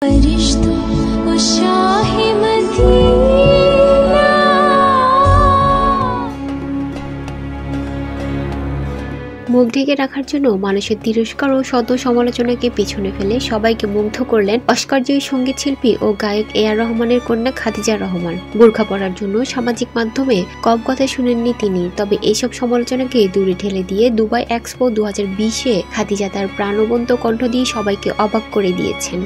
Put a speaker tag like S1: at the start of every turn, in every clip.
S1: মুখ ঢেকে রাখার জন্য মানুষের তিরস্কার ও শত সমালোচনাকে পিছনে ফেলে সবাইকে মুগ্ধ করলেন অস্কারজয়ী সঙ্গীত শিল্পী ও গায়ক এ.আর রহমানের কন্যা খাদিজা রহমান। বোরখা পরার জন্য সামাজিক মাধ্যমে কম কথা শুনেননি তিনি, তবে এইসব সমালোচনাকে দূরে ঠেলে দিয়ে দুবাই এক্সপো 2020-এ খাদিজা তার প্রাণবন্ত কণ্ঠ দিয়ে সবাইকে অবাক করে দিয়েছেন।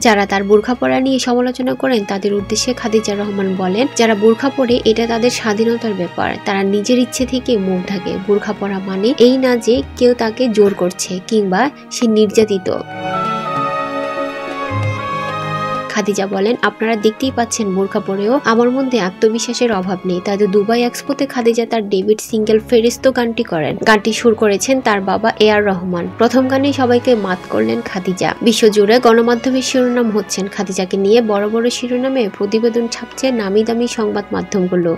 S1: যারা তার বোরখা পরা নিয়ে সমালোচনা করেন তাদের উদ্দেশ্যে খাদিজা রহমান বলেন, যারা বোরখা পরে এটা তাদের স্বাধীনতার ব্যাপার, তারা নিজের ইচ্ছে থেকে মুখ ঢাকে। বোরখা পরা মানে এই না যে কেউ তাকে জোর করছে কিংবা সে নির্যাতিত। খাদিজা বলেন, আপনারা দেখতেই পাচ্ছেন বোরখা পরেও আমার মধ্যে আত্মবিশ্বাসের অভাব নেই। তাই তো দুবাই এক্সপোতে খাদিজা তার ডেবিট সিঙ্গেল ফেরিস্তো গানটি করেন। গানটি সুর করেছেন তার বাবা এ.আর রহমান। প্রথম গানেই সবাইকে মাত করলেন খাদিজা। বিশ্বজুড়ে গণমাধ্যমের শিরোনাম হচ্ছেন খাদিজাকে নিয়ে, বড় বড় শিরোনামে প্রতিবেদন ছাপছে নামি দামি সংবাদ মাধ্যমগুলো।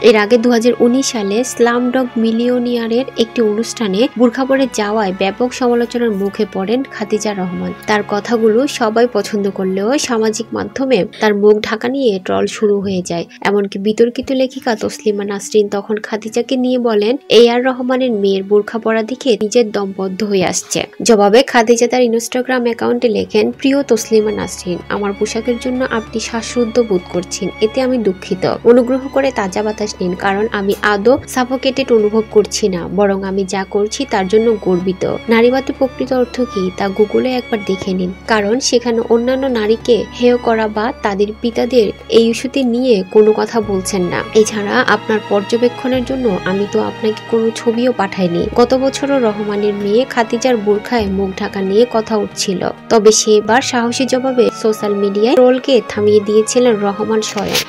S1: এর আগে 2019 সালে স্লামডগ মিলিয়নিয়ারের একটি অনুষ্ঠানে বোরখা পরে যাওয়ায় ব্যাপক সমালোচনার মুখে পড়েন খাদিজা রহমান। তার কথাগুলো সবাই পছন্দ করলেও সামাজিক মাধ্যমে তার মুখ ঢাকা নিয়ে ট্রল শুরু হয়ে যায়। এমনকি বিতর্কিত লেখিকা তসলিমা নাসরিন তখন খাদিজাকে নিয়ে বলেন, এ.আর রহমানের মেয়ের বোরখা পরা দেখে নিজের দম বন্ধ হয়ে আসছে। জবাবে খাদিজা তার ইনস্টাগ্রাম অ্যাকাউন্টে লেখেন, প্রিয় তসলিমা নাসরিন, আমার পোশাকের জন্য আপনি শ্বাসরুদ্ধ বোধ করছেন, এতে আমি দুঃখিত। অনুগ্রহ করে তাজা বাতাস নিন, কারণ আমি আদৌ সাফোকেটেড অনুভব করছি না, বরং আমি যা করছি তার জন্য গর্বিত। নারীবাদের প্রকৃত অর্থ কি তা গুগলে একবার দেখে নিন, কারণ সেখানে অন্যান্য নারীকে হেয় করা বা তাদের পিতাদের এই ইস্যুতে নিয়ে কোনো কথা বলছেন না। এছাড়া আপনার পর্যবেক্ষণের জন্য আমি তো আপনাকে কোনো ছবিও পাঠাইনি। গত বছরও রহমানের মেয়ে খাদিজার বোরখায় মুখ ঢাকা নিয়ে কথা উঠছিল, তবে সেবার সাহসী জবাবে সোশ্যাল মিডিয়ায় ট্রোলকে থামিয়ে দিয়েছিলেন রহমান স্বয়ং।